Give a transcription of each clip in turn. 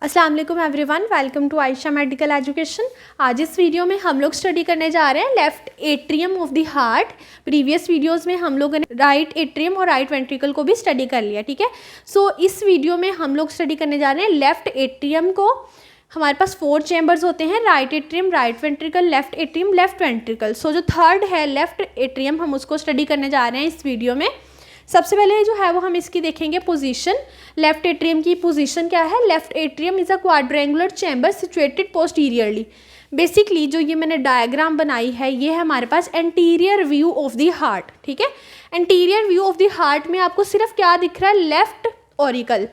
अस्सलाम वालेकुम everyone, welcome to Ayesha medical education. आज इस वीडियो में हम लोग स्टडी करने जा रहे हैं left atrium of the heart. Previous videos में हम लोगों ने राइट एट्रियम और राइट वेंट्रिकल को भी स्टडी कर लिया, ठीक है। सो इस वीडियो में हम लोग स्टडी करने जा रहे हैं लेफ्ट एट्रियम को। हमारे पास 4 चैम्बर्स होते हैं, right atrium, right ventricle, left atrium, left ventricle. So जो थर्ड है लेफ्ट एट्रियम, हम उसको स्टडी करने जा रहे हैं इस वीडियो में। सबसे पहले जो है वो हम इसकी देखेंगे पोजीशन। लेफ्ट एट्रियम की पोजीशन क्या है? Left atrium is a quadrangular chamber situated posteriorly. Basically जो ये मैंने डायग्राम बनाई है ये है हमारे पास anterior view of the heart, ठीक है। Anterior view of the heart में आपको सिर्फ क्या दिख रहा है? लेफ्ट ऑरिकल,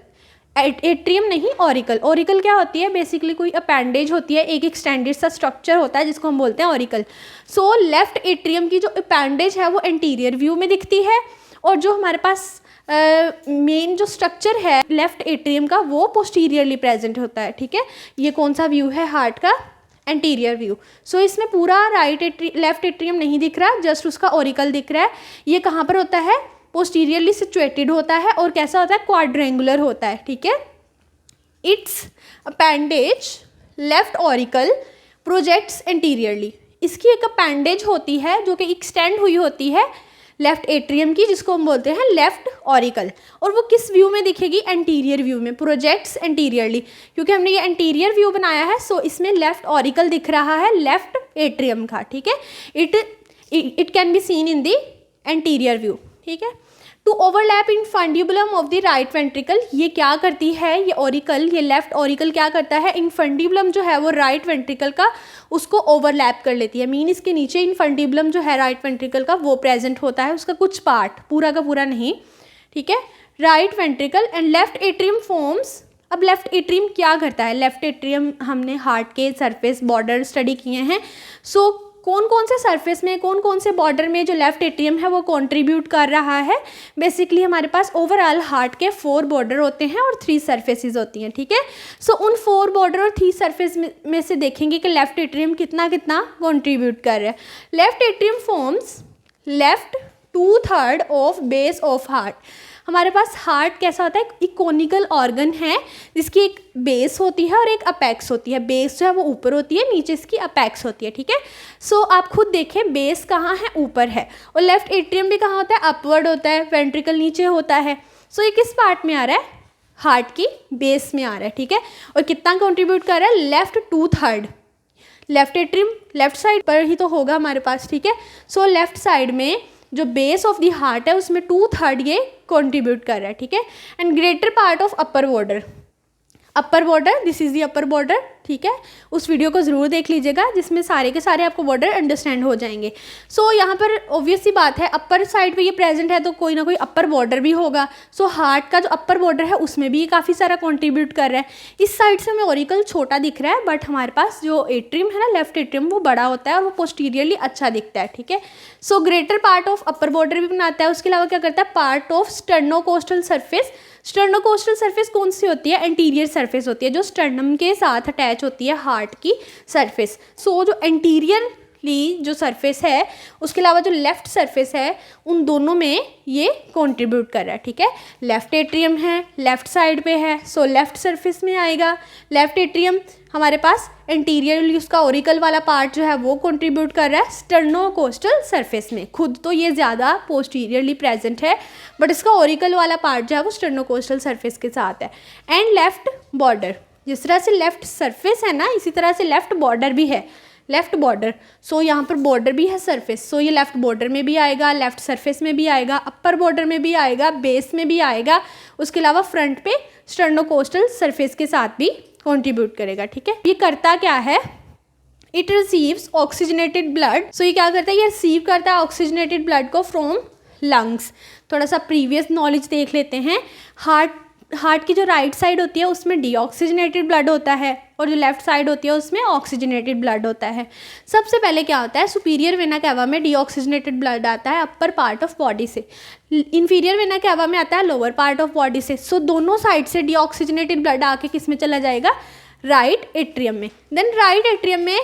एट्रियम नहीं ऑरिकल। ऑरिकल क्या होती है? बेसिकली कोई अपेंडेज होती है, एक एक्सटेंडेड सा स्ट्रक्चर होता है जिसको हम बोलते हैं ऑरिकल। सो लेफ्ट एट्रियम की जो अपेंडेज है वो एंटीरियर व्यू में दिखती है, और जो हमारे पास मेन जो स्ट्रक्चर है लेफ्ट एट्रियम का वो पोस्टीरियरली प्रेजेंट होता है, ठीक है। ये कौन सा व्यू है हार्ट का? Anterior view. सो इसमें पूरा लेफ्ट एट्रियम नहीं दिख रहा, जस्ट उसका ऑरिकल दिख रहा है। ये कहाँ पर होता है? पोस्टीरियरली सिचुएटेड होता है, और कैसा होता है? क्वाड्रेंगुलर होता है, ठीक है। It's appendage left auricle projects anteriorly. इसकी एक अपेंडेज होती है जो कि एक्सटेंड हुई होती है लेफ्ट एट्रियम की, जिसको हम बोलते हैं लेफ्ट ऑरिकल। और वो किस व्यू में दिखेगी? एंटीरियर व्यू में, प्रोजेक्ट्स एंटीरियरली। क्योंकि हमने ये एंटीरियर व्यू बनाया है, सो इसमें लेफ्ट ऑरिकल दिख रहा है लेफ्ट एट्रियम का, ठीक है। It can be seen in the anterior view, ठीक है। To overlap infundibulum of the right ventricle. ये क्या करती है? ये ऑरिकल, ये लेफ्ट ऑरिकल क्या करता है? इन फंडिबुलम जो है वो राइट वेंट्रिकल का उसको ओवरलैप कर लेती है। मीन इसके नीचे इन फंडिबुलम जो है राइट वेंट्रिकल का वो प्रेजेंट होता है, उसका कुछ पार्ट, पूरा का पूरा नहीं, ठीक है। Right ventricle and left atrium forms. अब लेफ्ट एट्रियम क्या करता है? लेफ्ट एट्रियम हमने हार्ट के सरफेस बॉर्डर स्टडी किए हैं। सो कौन कौन से सरफेस में, कौन कौन से बॉर्डर में जो लेफ्ट एट्रियम है वो कंट्रीब्यूट कर रहा है? बेसिकली हमारे पास ओवरऑल हार्ट के 4 बॉर्डर होते हैं और 3 सरफेसेस होती हैं, ठीक है। सो उन 4 बॉर्डर और 3 सरफेस में से देखेंगे कि लेफ्ट एट्रियम कितना कितना कंट्रीब्यूट कर रहा है। Left atrium forms left 2/3 of base of heart. हमारे पास हार्ट कैसा होता है? एक कोनिकल ऑर्गन है जिसकी एक बेस होती है और एक अपेक्स होती है। बेस जो है वो ऊपर होती है, नीचे इसकी अपेक्स होती है, ठीक है। सो आप खुद देखें बेस कहाँ है? ऊपर है। और लेफ्ट एट्रियम भी कहाँ होता है? अपवर्ड होता है, वेंट्रिकल नीचे होता है। सो ये किस पार्ट में आ रहा है? हार्ट की बेस में आ रहा है, ठीक है। और कितना कंट्रीब्यूट कर रहा है? Left 2/3। Left atrium left side पर ही तो होगा हमारे पास, ठीक है। सो लेफ्ट साइड में जो बेस ऑफ द हार्ट है उसमें 2/3 ये कंट्रीब्यूट कर रहा है, ठीक है। And greater part of upper border, upper border, this is the upper border, ठीक है। उस वीडियो को ज़रूर देख लीजिएगा जिसमें सारे के सारे आपको बॉर्डर अंडरस्टैंड हो जाएंगे। सो यहाँ पर ऑब्वियस सी बात है अपर साइड पे ये प्रेजेंट है तो कोई ना कोई अपर बॉर्डर भी होगा। सो हार्ट का जो अपर बॉर्डर है उसमें भी काफ़ी सारा कंट्रीब्यूट कर रहा है। इस साइड से हमें ऑरिकल छोटा दिख रहा है, बट हमारे पास जो एट्रियम है ना लेफ्ट एट्रियम वो बड़ा होता है और वो पोस्टीरियरली अच्छा दिखता है, ठीक है। So greater part of upper border भी बनाता है। उसके अलावा क्या करता है? Part of sternocostal surface. Sternocostal surface कौन सी होती है? एंटीरियर सरफेस होती है, जो स्टर्नम के साथ अटैच होती है हार्ट की सरफेस। सो जो एंटीरियरली जो सरफेस है उसके अलावा जो लेफ्ट सरफेस है उन दोनों में ये कंट्रीब्यूट कर रहा है, ठीक है। लेफ्ट एट्रियम है, लेफ्ट साइड पे है, सो लेफ्ट सरफेस में आएगा। लेफ्ट एट्रियम हमारे पास एंटीरियरली उसका ओरिकल वाला पार्ट जो है वो कंट्रीब्यूट कर रहा है स्टर्नोकोस्टल सरफेस में। खुद तो ये ज़्यादा पोस्टीरियरली प्रेजेंट है, बट इसका ओरिकल वाला पार्ट जो है वो स्टर्नोकोस्टल सरफेस के साथ है। एंड लेफ्ट बॉर्डर, जिस तरह से लेफ्ट सरफेस है ना इसी तरह से लेफ्ट बॉर्डर भी है, लेफ्ट बॉर्डर। सो यहाँ पर बॉर्डर भी है सरफेस, सो ये लेफ्ट बॉर्डर में भी आएगा, लेफ्ट सरफेस में भी आएगा, अपर बॉर्डर में भी आएगा, बेस में भी आएगा। उसके अलावा फ्रंट पे स्टर्नोकोस्टल सरफेस के साथ भी कंट्रीब्यूट करेगा, ठीक है। ये करता क्या है? It receives oxygenated blood. So ये क्या करता है? ये रिसीव करता है ऑक्सीजनेटेड ब्लड को फ्रॉम लंग्स। थोड़ा सा प्रीवियस नॉलेज देख लेते हैं। हार्ट की जो राइट साइड होती है उसमें डीऑक्सीजनेटेड ब्लड होता है और जो लेफ्ट साइड होती है उसमें ऑक्सीजनेटेड ब्लड होता है। सबसे पहले क्या होता है? सुपीरियर वेना कैवा में डीऑक्सीजनेटेड ब्लड आता है अपर पार्ट ऑफ बॉडी से, इन्फीरियर वेना कैवा में आता है लोअर पार्ट ऑफ बॉडी से। सो दोनों साइड से डीऑक्सीजनेटेड ब्लड आके किस में चला जाएगा? राइट एट्रियम में। देन राइट एट्रियम में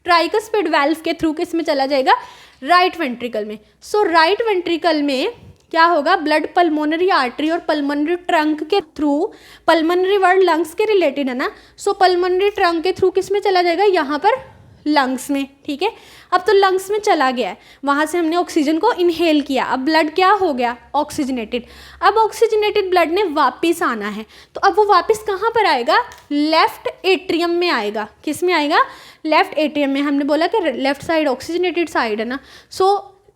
ट्राइकस्पिड वाल्व के थ्रू किस में चला जाएगा? राइट वेंट्रिकल में। सो राइट वेंट्रिकल में क्या होगा, ब्लड पल्मोनरी आर्टरी और पल्मोनरी ट्रंक के थ्रू, पल्मोनरी वर्ड लंग्स के रिलेटेड है ना, सो पल्मोनरी ट्रंक के थ्रू किस में चला जाएगा, यहाँ पर लंग्स में, ठीक है। अब तो लंग्स में चला गया है, वहाँ से हमने ऑक्सीजन को इनहेल किया, अब ब्लड क्या हो गया, ऑक्सीजनेटेड। अब ऑक्सीजनेटेड ब्लड ने वापस आना है, तो अब वो वापस कहाँ पर आएगा, लेफ्ट एट्रियम में आएगा। किस में आएगा, लेफ्ट एट्रियम में। हमने बोला कि लेफ्ट साइड ऑक्सीजनेटेड साइड है ना, सो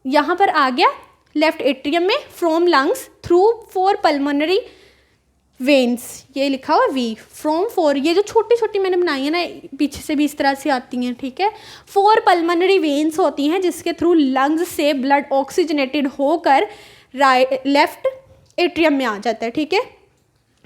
यहाँ पर आ गया लेफ्ट एट्रियम में, from lungs through 4 pulmonary veins, ये लिखा हुआ वी, फ्रॉम 4, ये जो छोटी छोटी मैंने बनाई है ना, पीछे से भी इस तरह से आती हैं, ठीक है। 4 पल्मोनरी वेन्स होती हैं जिसके थ्रू लंग्स से ब्लड ऑक्सीजनेटेड होकर लेफ्ट एट्रियम में आ जाता है, ठीक है।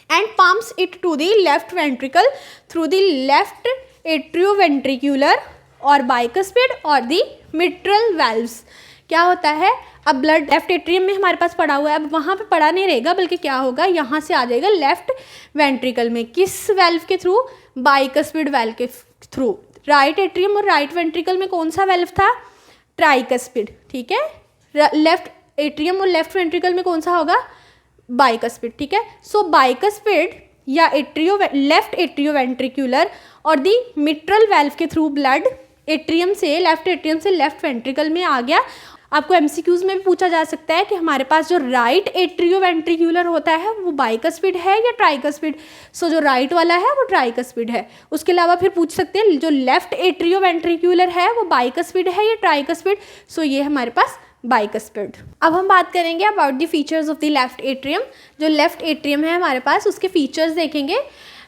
And pumps it to the left ventricle through the left atrioventricular और बाइकस्पिड और द मिट्रल वाल्व्स। क्या होता है, अब ब्लड लेफ्ट एट्रियम में हमारे पास पड़ा हुआ है, अब वहाँ पे पड़ा नहीं रहेगा, बल्कि क्या होगा, यहाँ से आ जाएगा लेफ्ट वेंट्रिकल में। किस वेल्व के थ्रू, बाइकस्पिड वेल्व के थ्रू। राइट एट्रियम और राइट वेंट्रिकल में कौन सा वेल्व था, ट्राइकस्पिड, ठीक है। लेफ्ट एट्रियम और लेफ्ट वेंट्रिकल में कौन सा होगा, बाइकस्पिड, ठीक है। सो बाइकस्पिड या लेफ्ट एट्रियोवेंट्रिकुलर और दी मिट्रल वेल्व के थ्रू ब्लड एट्रियम से, लेफ्ट एट्रियम से लेफ्ट वेंट्रिकल में आ गया। आपको एमसीक्यूज में भी पूछा जा सकता है कि हमारे पास जो राइट एट्रियोवेंट्रिकुलर होता है वो बाइकस्पिड है या ट्राइकस्पिड, सो जो राइट वाला है वो ट्राइकस्पिड है। उसके अलावा फिर पूछ सकते हैं जो लेफ्ट एट्रियोवेंट्रिकुलर है वो बाइकस्पिड है या ट्राइकस्पिड, सो ये हमारे पास बाइकस्पिड। अब हम बात करेंगे about the features of the left atrium. जो लेफ्ट एट्रियम है हमारे पास, उसके फीचर्स देखेंगे।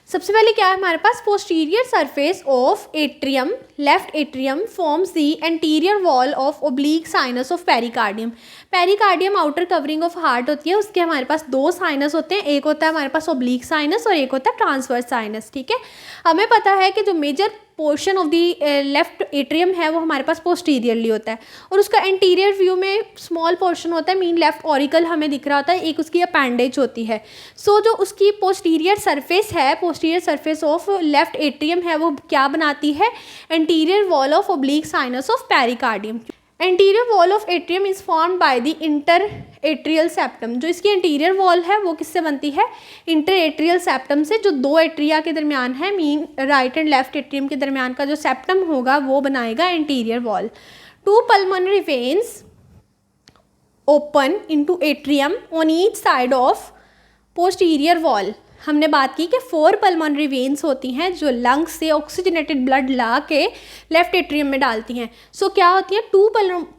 सबसे पहले क्या है हमारे पास, posterior surface of atrium, left atrium forms the anterior wall of oblique sinus of pericardium. Pericardium outer covering of heart होती है, उसके हमारे पास 2 साइनस होते हैं, एक होता है हमारे पास ओब्लीक साइनस और एक होता है ट्रांसवर्स साइनस, ठीक है। हमें पता है कि जो major portion of the left atrium है वो हमारे पास पोस्टीरियरली होता है, और उसका एंटीरियर व्यू में स्मॉल पोर्शन होता है, मीन लेफ्ट ऑरिकल हमें दिख रहा होता है, एक उसकी अपेंडेज होती है। सो जो उसकी पोस्टीरियर सरफेस है, posterior surface of left atrium है, वो क्या बनाती है, anterior wall of oblique sinus of pericardium. Anterior wall of atrium is formed by the interatrial septum. जो इसकी एंटीरियर वॉल है वो किससे बनती है, इंटर एट्रियल सेप्टम से, जो 2 एट्रिया के दरमियान है, mean right and left atrium के दरमियान का जो सेप्टम होगा वो बनाएगा anterior wall. 2 pulmonary veins open into atrium on each side of posterior wall. हमने बात की कि 4 पल्मोनरी वेन्स होती हैं जो लंग्स से ऑक्सीजनेटेड ब्लड ला के लेफ्ट एट्रियम में डालती हैं। सो क्या होती हैं, 2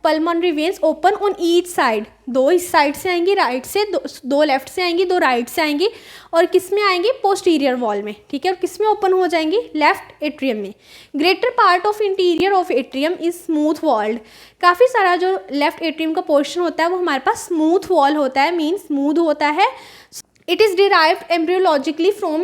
pulmonary veins open on each side, 2 इस साइड से आएंगी राइट से, 2 लेफ्ट से आएंगी, 2 राइट से आएंगी, और किस में आएंगी, पोस्टीरियर वॉल में, ठीक है। और किस में ओपन हो जाएंगी, लेफ्ट एट्रियम में। Greater part of interior of atrium is smooth walled. काफ़ी सारा जो लेफ्ट एट्रियम का पोर्शन होता है वो हमारे पास स्मूथ वॉल होता है, मीन स्मूथ होता है। It is derived embryologically from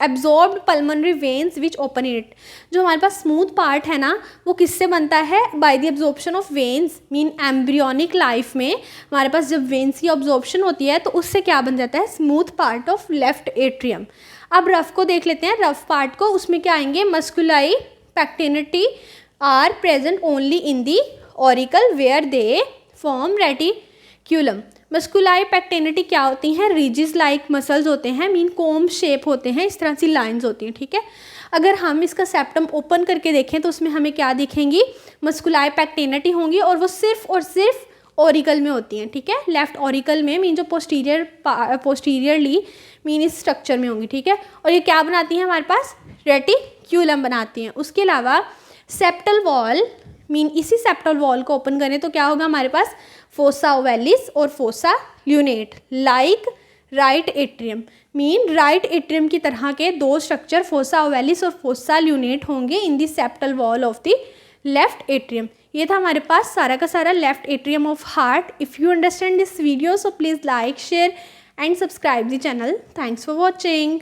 absorbed pulmonary veins which open in it। जो हमारे पास स्मूथ पार्ट है ना वो किससे बनता है, by the absorption of veins, mean embryonic life में हमारे पास जब वेन्स की ऑब्जॉर्प्शन होती है तो उससे क्या बन जाता है, smooth part of left atrium. अब रफ को देख लेते हैं, रफ पार्ट को, उसमें क्या आएंगे, musculi pectinati are present only in the auricle where they form reticulum. Musculi pectinati क्या होती हैं, रिजिस लाइक मसल्स होते हैं, मीन कोम शेप होते हैं, इस तरह सी लाइंस होती हैं, ठीक है। अगर हम इसका सेप्टम ओपन करके देखें तो उसमें हमें क्या दिखेंगी, मस्कुलाई पैक्टिनिटी होंगी, और वो सिर्फ और सिर्फ ऑरिकल में होती हैं, ठीक है, लेफ्ट ऑरिकल में, मीन जो पोस्टीरियरली मीन इस स्ट्रक्चर में होंगी, ठीक है। और ये क्या बनाती हैं, हमारे पास रेटिक्यूलम बनाती हैं। उसके अलावा सेप्टल वॉल, मीन इसी सेप्टल वॉल को ओपन करें तो क्या होगा हमारे पास, फोसा ओवेलिस और fossa lunate, like right atrium, mean right atrium की तरह के 2 स्ट्रक्चर फोसा ओवेलिस और फोसा ल्यूनेट होंगे in the septal wall of the left atrium. ये था हमारे पास सारा का सारा left atrium of heart. If you understand this video so please like, share and subscribe the channel. Thanks for watching.